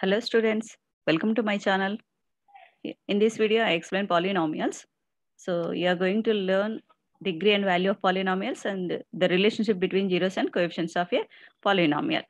Hello students, welcome to my channel. In this video, I explain polynomials. So you are going to learn degree and value of polynomials and the relationship between zeros and coefficients of a polynomial.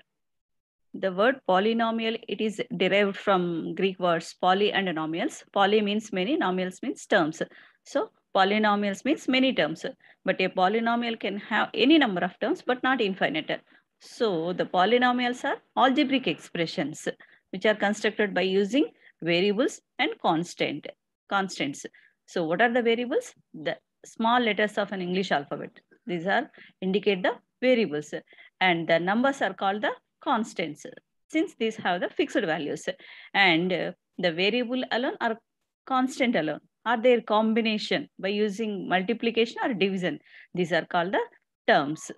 The word polynomial, it is derived from Greek words poly and nomials. Poly means many, nomials means terms. So polynomials means many terms, but a polynomial can have any number of terms, but not infinite. So the polynomials are algebraic expressions, which are constructed by using variables and constants. So what are the variables? The small letters of an English alphabet. These are indicate the variables, and the numbers are called the constants, since these have the fixed values, and the variable alone or constant alone are their combination by using multiplication or division. These are called the terms.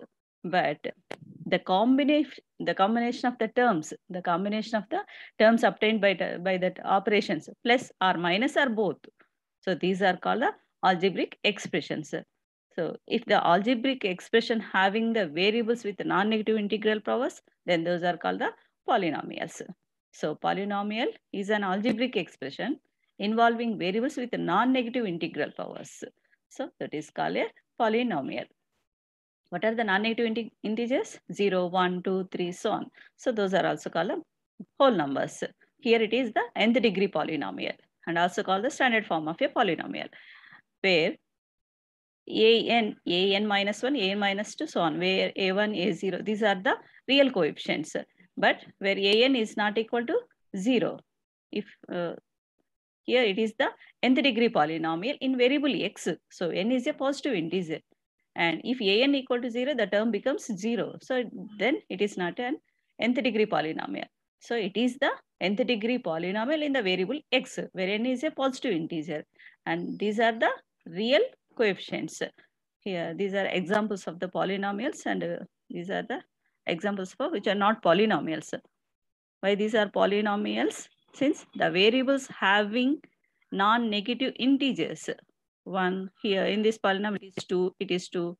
But the combination of the terms obtained by that operations plus or minus or both. So these are called the algebraic expressions. So if the algebraic expression having the variables with non-negative integral powers, then those are called the polynomials. So polynomial is an algebraic expression involving variables with non-negative integral powers. So that is called a polynomial. What are the non-negative integers? 0, 1, 2, 3, so on. So those are also called whole numbers. Here it is the nth degree polynomial and also called the standard form of a polynomial, where an minus 1, an minus 2, so on, where a1, a0, these are the real coefficients. But where an is not equal to 0, if here it is the nth degree polynomial in variable x, so n is a positive integer. And if an equal to 0, the term becomes 0. So then it is not an nth degree polynomial. So it is the nth degree polynomial in the variable x, where n is a positive integer. And these are the real coefficients. Here, these are examples of the polynomials, and these are the examples for which are not polynomials. Why these are polynomials? Since the variables having non-negative integers. One here in this polynomial it is 2.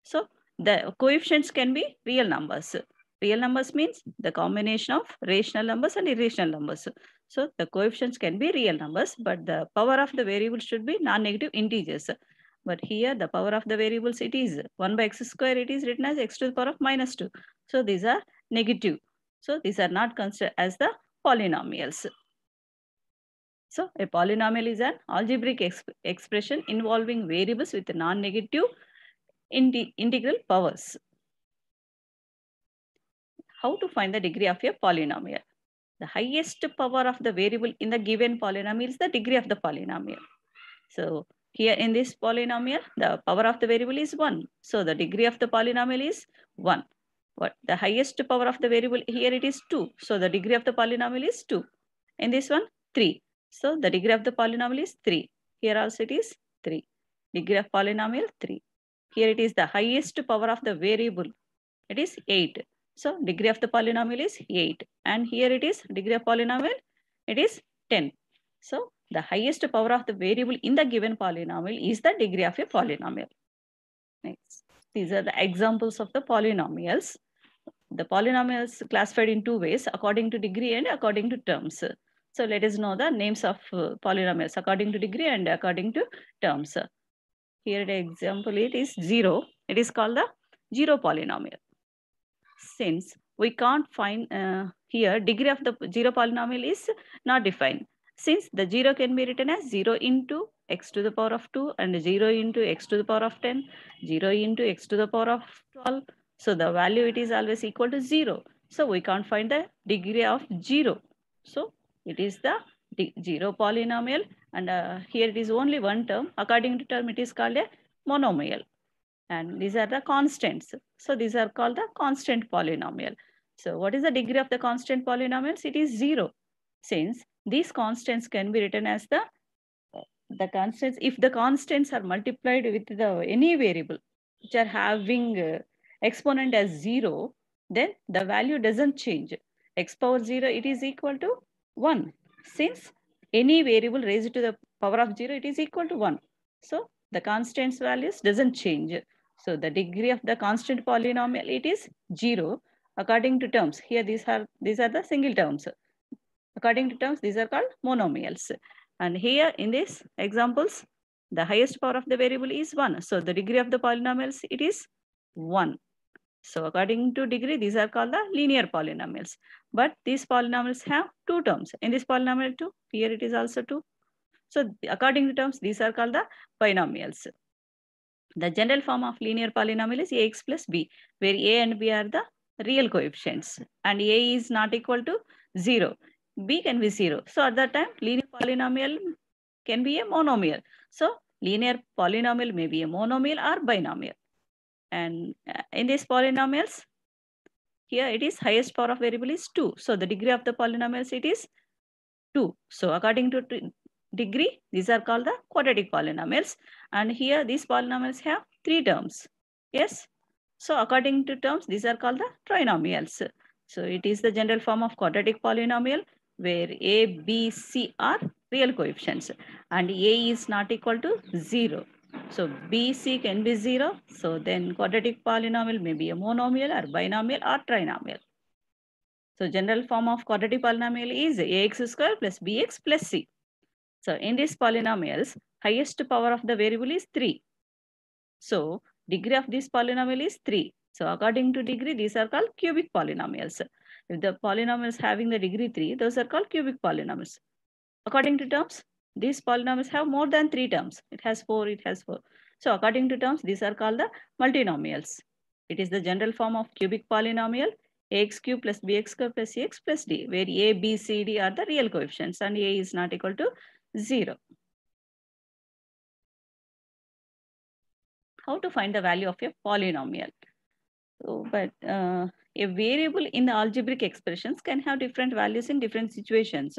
So the coefficients can be real numbers. Real numbers means the combination of rational numbers and irrational numbers. So the coefficients can be real numbers, but the power of the variable should be non-negative integers. But here the power of the variables, it is 1 by x square, it is written as x to the power of minus 2. So these are negative. So these are not considered as the polynomials. So a polynomial is an algebraic expression involving variables with non-negative integral powers. How to find the degree of a polynomial? The highest power of the variable in the given polynomial is the degree of the polynomial. So here in this polynomial, the power of the variable is 1. So the degree of the polynomial is 1. What the highest power of the variable here, it is 2. So the degree of the polynomial is 2. In this one, 3. So the degree of the polynomial is 3. Here also it is 3. Degree of polynomial 3. Here it is the highest power of the variable. It is 8. So degree of the polynomial is 8. And here it is degree of polynomial. It is 10. So the highest power of the variable in the given polynomial is the degree of a polynomial. Next. These are the examples of the polynomials. The polynomials classified in two ways, according to degree and according to terms. So let us know the names of polynomials according to degree and according to terms. Here the example, it is 0. It is called the 0 polynomial. Since we can't find here degree of the 0 polynomial is not defined. Since the 0 can be written as 0 into x to the power of 2 and 0 into x to the power of 10, 0 into x to the power of 12. So the value, it is always equal to 0. So we can't find the degree of 0. So it is the 0 polynomial, and here it is only one term. According to term, it is called a monomial. And these are the constants. So these are called the constant polynomial. So what is the degree of the constant polynomials? It is 0. Since these constants can be written as the constants, if the constants are multiplied with any variable which are having exponent as 0, then the value doesn't change. X power 0, it is equal to 1. Since any variable raised to the power of 0, it is equal to 1. So the constants values doesn't change. So the degree of the constant polynomial, it is 0 according to terms. Here these are the single terms. According to terms, these are called monomials. And here in these examples, the highest power of the variable is 1. So the degree of the polynomials, it is 1. So according to degree, these are called the linear polynomials. But these polynomials have 2 terms. In this polynomial 2, here it is also 2. So according to terms, these are called the binomials. The general form of linear polynomial is ax plus b, where a and b are the real coefficients. And a is not equal to 0. B can be 0. So at that time, linear polynomial can be a monomial. So linear polynomial may be a monomial or binomial. And in these polynomials, here it is highest power of variable is 2. So the degree of the polynomials, it is 2. So according to degree, these are called the quadratic polynomials. And here these polynomials have 3 terms. Yes. So according to terms, these are called the trinomials. So it is the general form of quadratic polynomial where a, b, c are real coefficients and a is not equal to 0. So b, c can be 0. So then quadratic polynomial may be a monomial or binomial or trinomial. So general form of quadratic polynomial is ax square plus bx plus c. So in these polynomials, highest power of the variable is 3. So degree of this polynomial is 3. So according to degree, these are called cubic polynomials. If the polynomials having the degree 3, those are called cubic polynomials. According to terms, these polynomials have more than 3 terms. It has 4, it has 4. So according to terms, these are called the multinomials. It is the general form of cubic polynomial, ax cube plus bx square plus cx plus d, where a, b, c, d are the real coefficients and a is not equal to 0. How to find the value of a polynomial? So, but a variable in the algebraic expressions can have different values in different situations.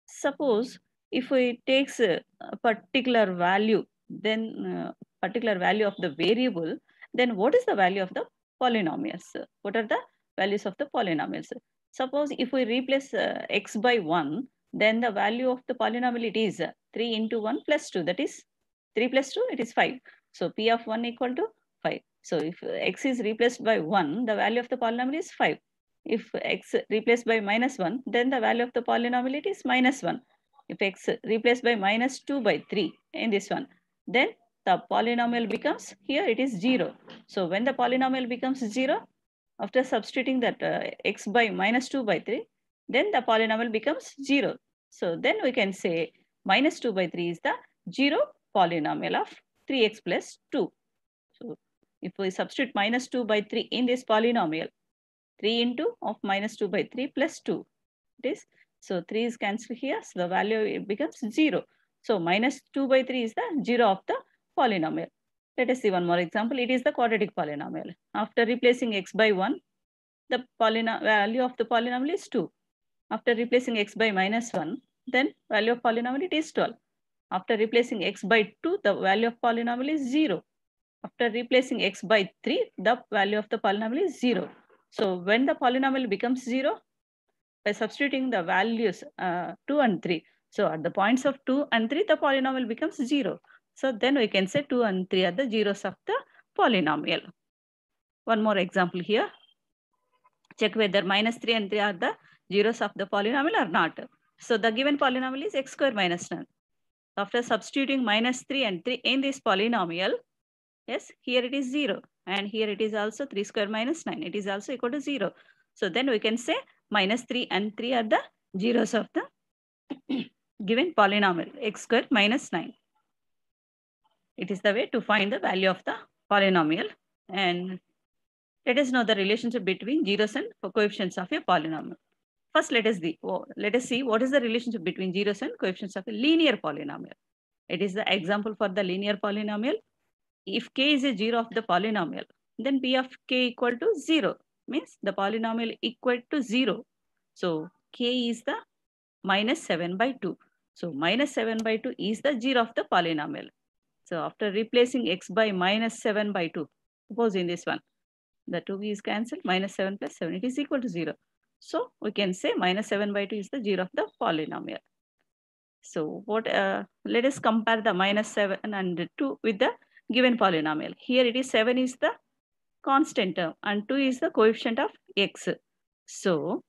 Suppose if we takes a particular value, then particular value of the variable, then what is the value of the polynomials? What are the values of the polynomials? Suppose if we replace x by 1, then the value of the polynomial it is 3 into 1 plus 2, that is 3 plus 2, it is 5. So p of 1 equal to 5. So if x is replaced by 1, the value of the polynomial is 5. If x replaced by minus 1, then the value of the polynomial it is minus 1. If x replaced by minus 2 by 3 in this one, then the polynomial becomes, here it is 0. So when the polynomial becomes 0, after substituting that x by minus 2 by 3, then the polynomial becomes 0. So then we can say minus 2 by 3 is the 0 polynomial of 3x plus 2. So if we substitute minus 2 by 3 in this polynomial, 3 into of minus 2 by 3 plus 2. It is, so 3 is cancelled here, so the value it becomes 0. So minus 2 by 3 is the 0 of the polynomial. Let us see one more example. It is the quadratic polynomial. After replacing x by 1, the value of the polynomial is 2. After replacing x by minus 1, then value of polynomial it is 12. After replacing x by 2, the value of polynomial is 0. After replacing x by 3, the value of the polynomial is 0. So when the polynomial becomes 0, by substituting the values 2 and 3. So at the points of 2 and 3, the polynomial becomes 0. So then we can say 2 and 3 are the zeros of the polynomial. One more example here. Check whether minus 3 and 3 are the zeros of the polynomial or not. So the given polynomial is x square minus 9. After substituting minus 3 and 3 in this polynomial, yes, here it is 0. And here it is also 3 square minus 9. It is also equal to 0. So then we can say minus 3 and 3 are the zeros of the given polynomial, x square minus 9. It is the way to find the value of the polynomial. And let us know the relationship between zeros and coefficients of a polynomial. First, let us see what is the relationship between zeros and coefficients of a linear polynomial. It is the example for the linear polynomial. If k is a 0 of the polynomial, then p of k equal to 0, means the polynomial equal to 0. So k is the minus 7 by 2. So minus 7 by 2 is the 0 of the polynomial. So after replacing x by minus 7 by 2, suppose in this one, the 2 is cancelled, minus 7 plus 7, it is equal to 0. So we can say minus 7 by 2 is the 0 of the polynomial. So what? Let us compare the minus 7 and 2 with the given polynomial. Here it is 7 is the constant term and 2 is the coefficient of x. So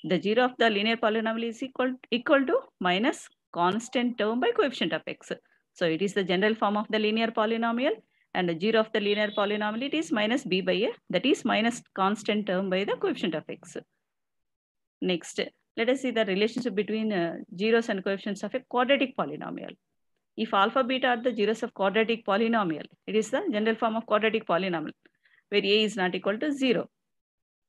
the 0 of the linear polynomial is equal to minus constant term by coefficient of x. So it is the general form of the linear polynomial, and the 0 of the linear polynomial it is minus b by a, that is minus constant term by the coefficient of x. Next, let us see the relationship between zeros and coefficients of a quadratic polynomial. If alpha, beta are the zeros of quadratic polynomial, it is the general form of quadratic polynomial, where a is not equal to 0.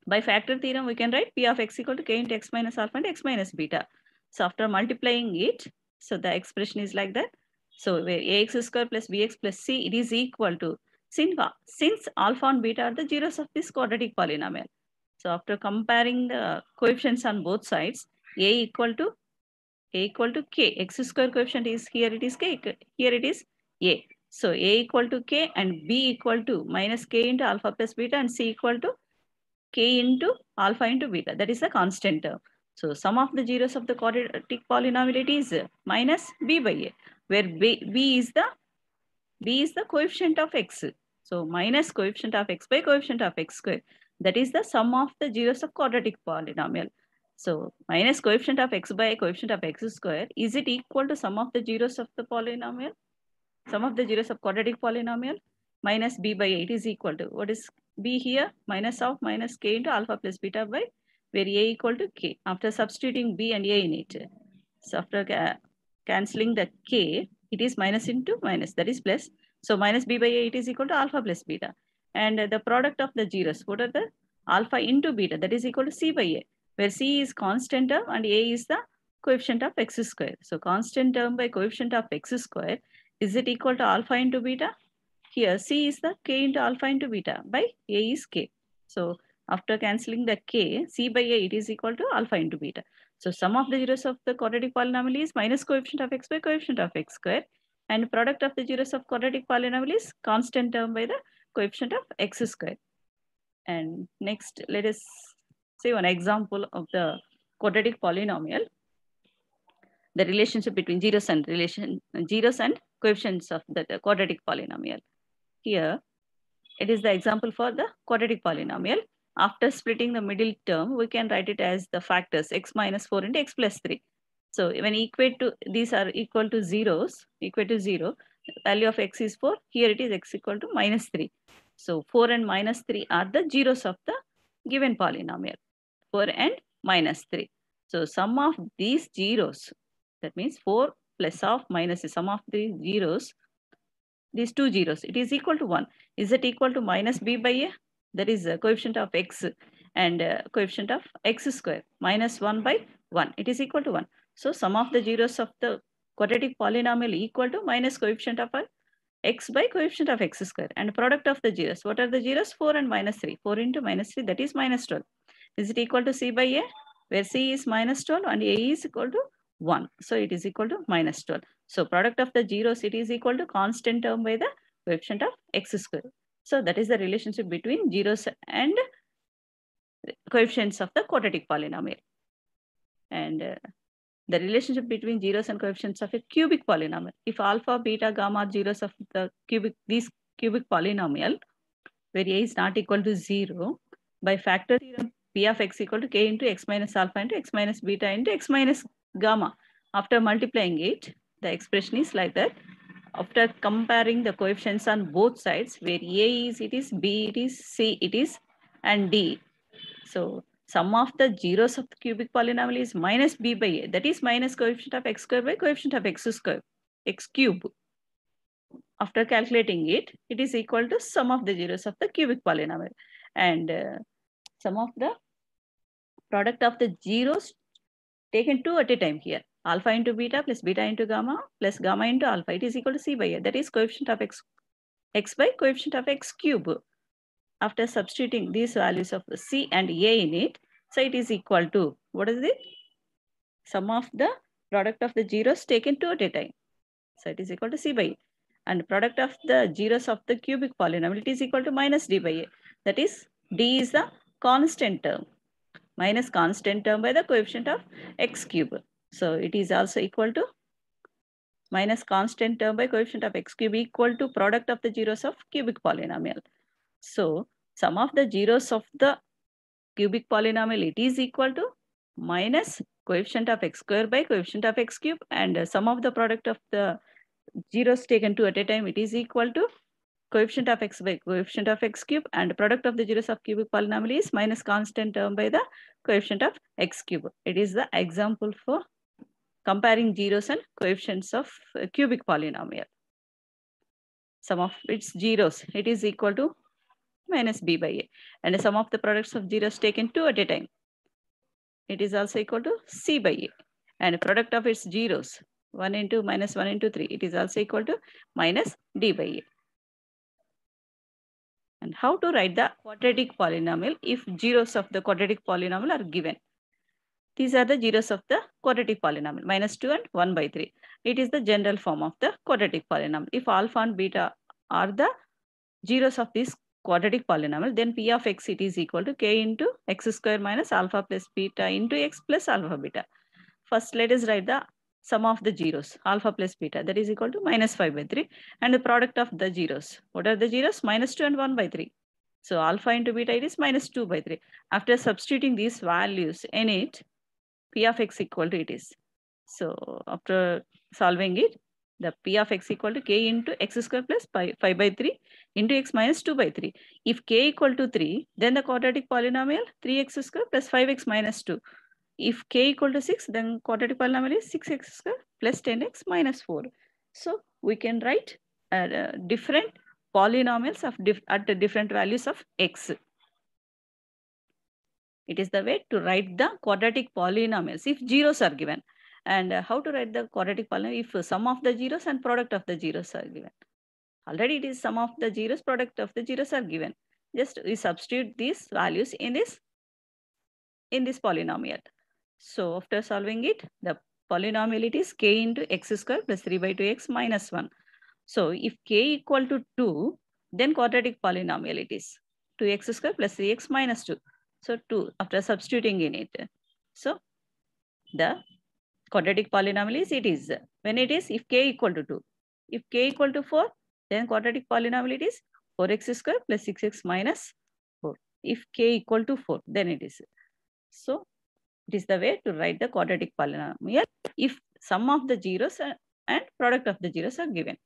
By factor theorem, we can write p of x equal to k into x minus alpha and x minus beta. So after multiplying it, so the expression is like that. So where ax square plus bx plus c, it is equal to, since alpha and beta are the zeros of this quadratic polynomial. So after comparing the coefficients on both sides, a equal to k, x square coefficient is here, it is k, here it is a. So a equal to k and b equal to minus k into alpha plus beta and c equal to k into alpha into beta, that is a constant term. So sum of the zeros of the quadratic polynomial is minus b by a, where b is the coefficient of x. So minus coefficient of x by coefficient of x square, that is the sum of the zeros of quadratic polynomial. So minus coefficient of x by coefficient of x square, is it equal to sum of the zeros of the polynomial? Sum of the zeros of quadratic polynomial minus b by a, it is equal to, what is b here? Minus of minus k into alpha plus beta by, where a equal to k. After substituting b and a in it, so after cancelling the k, it is minus into minus, that is plus. So minus b by a, it is equal to alpha plus beta. And the product of the zeros, what are the alpha into beta, that is equal to c by a, where c is constant term and a is the coefficient of x square. So constant term by coefficient of x square, is it equal to alpha into beta? Here c is the k into alpha into beta by a is k. So after cancelling the k, c by a, it is equal to alpha into beta. So sum of the zeros of the quadratic polynomial is minus coefficient of x by coefficient of x square, and product of the zeros of quadratic polynomial is constant term by the coefficient of x square. And next, let us see one example of the quadratic polynomial, the relationship between zeros and coefficients of the quadratic polynomial. Here, it is the example for the quadratic polynomial. After splitting the middle term, we can write it as the factors x minus 4 into x plus 3. So when these are equal to 0, value of x is 4, here it is x equal to minus 3. So 4 and minus 3 are the zeros of the given polynomial, 4 and minus 3. So sum of these zeros, that means 4 plus of minus the sum of the zeros, these two zeros, it is equal to 1. Is it equal to minus b by a? That is a coefficient of x and coefficient of x square, minus 1 by 1. It is equal to 1. So sum of the zeros of the quadratic polynomial equal to minus coefficient of x by coefficient of x square, and product of the zeros. What are the zeros? 4 and minus 3. 4 into minus 3, that is minus 12. Is it equal to c by a? Where c is minus 12 and a is equal to 1. So it is equal to minus 12. So product of the zeros, it is equal to constant term by the coefficient of x square. So that is the relationship between zeros and coefficients of the quadratic polynomial. And the relationship between zeros and coefficients of a cubic polynomial. If alpha, beta, gamma are zeros of the these cubic polynomial, where a is not equal to 0, by factor theorem, p of x equal to k into x minus alpha into x minus beta into x minus gamma. After multiplying it, the expression is like that. After comparing the coefficients on both sides, where a is, it is, b it is, c it is, and d. So sum of the zeros of the cubic polynomial is minus b by a, that is minus coefficient of x square by coefficient of x square, x cube. After calculating it, it is equal to sum of the zeros of the cubic polynomial. And sum of the product of the zeros taken two at a time here. Alpha into beta plus beta into gamma plus gamma into alpha. It is equal to c by a. That is coefficient of x by coefficient of x cube. After substituting these values of c and a in it, so it is equal to, what is it? Sum of the product of the zeros taken two at a time. So it is equal to c by a. And product of the zeros of the cubic polynomial, it is equal to minus d by a. That is, d is the constant term, minus constant term by the coefficient of x cube. So it is also equal to minus constant term by coefficient of x cube equal to product of the zeros of cubic polynomial. So sum of the zeros of the cubic polynomial, it is equal to minus coefficient of x square by coefficient of x cube, and sum of the product of the zeros taken two at a time, it is equal to coefficient of x by coefficient of x cube, and product of the zeros of cubic polynomial is minus constant term by the coefficient of x cube. It is the example for comparing zeros and coefficients of cubic polynomial. Sum of its zeros, it is equal to minus b by a, and the sum of the products of zeros taken two at a time, it is also equal to c by a, and product of its zeros, 1 into minus 1 into 3, it is also equal to minus d by a. And how to write the quadratic polynomial if zeros of the quadratic polynomial are given? These are the zeros of the quadratic polynomial, minus 2 and 1 by 3. It is the general form of the quadratic polynomial. If alpha and beta are the zeros of this quadratic polynomial, then p of x, it is equal to k into x square minus alpha plus beta into x plus alpha beta. First, let us write the sum of the zeros, alpha plus beta, that is equal to minus 5 by 3, and the product of the zeros. What are the zeros? Minus 2 and 1 by 3. So alpha into beta, it is minus 2 by 3. After substituting these values in it, p of x equal to it is. So after solving it, the p of x equal to k into x square plus 5 by 3 into x minus 2 by 3. If k equal to 3, then the quadratic polynomial 3x square plus 5x minus 2. If k equal to 6, then quadratic polynomial is 6x square plus 10x minus 4. So we can write different polynomials of at the different values of x. It is the way to write the quadratic polynomials if zeros are given. And how to write the quadratic polynomial if sum of the zeros and product of the zeros are given. Already it is sum of the zeros, product of the zeros are given. Just we substitute these values in this polynomial. So after solving it, the polynomial it is k into x square plus 3 by 2x minus 1. So if k equal to 2, then quadratic polynomial it is 2x square plus 3x minus 2. So 2 after substituting in it. So the quadratic polynomial is it is when it is if k equal to 2. If k equal to 4, then quadratic polynomial it is 4x square plus 6x minus 4. If k equal to 4, then it is. So it is the way to write the quadratic polynomial if sum of the zeros and product of the zeros are given.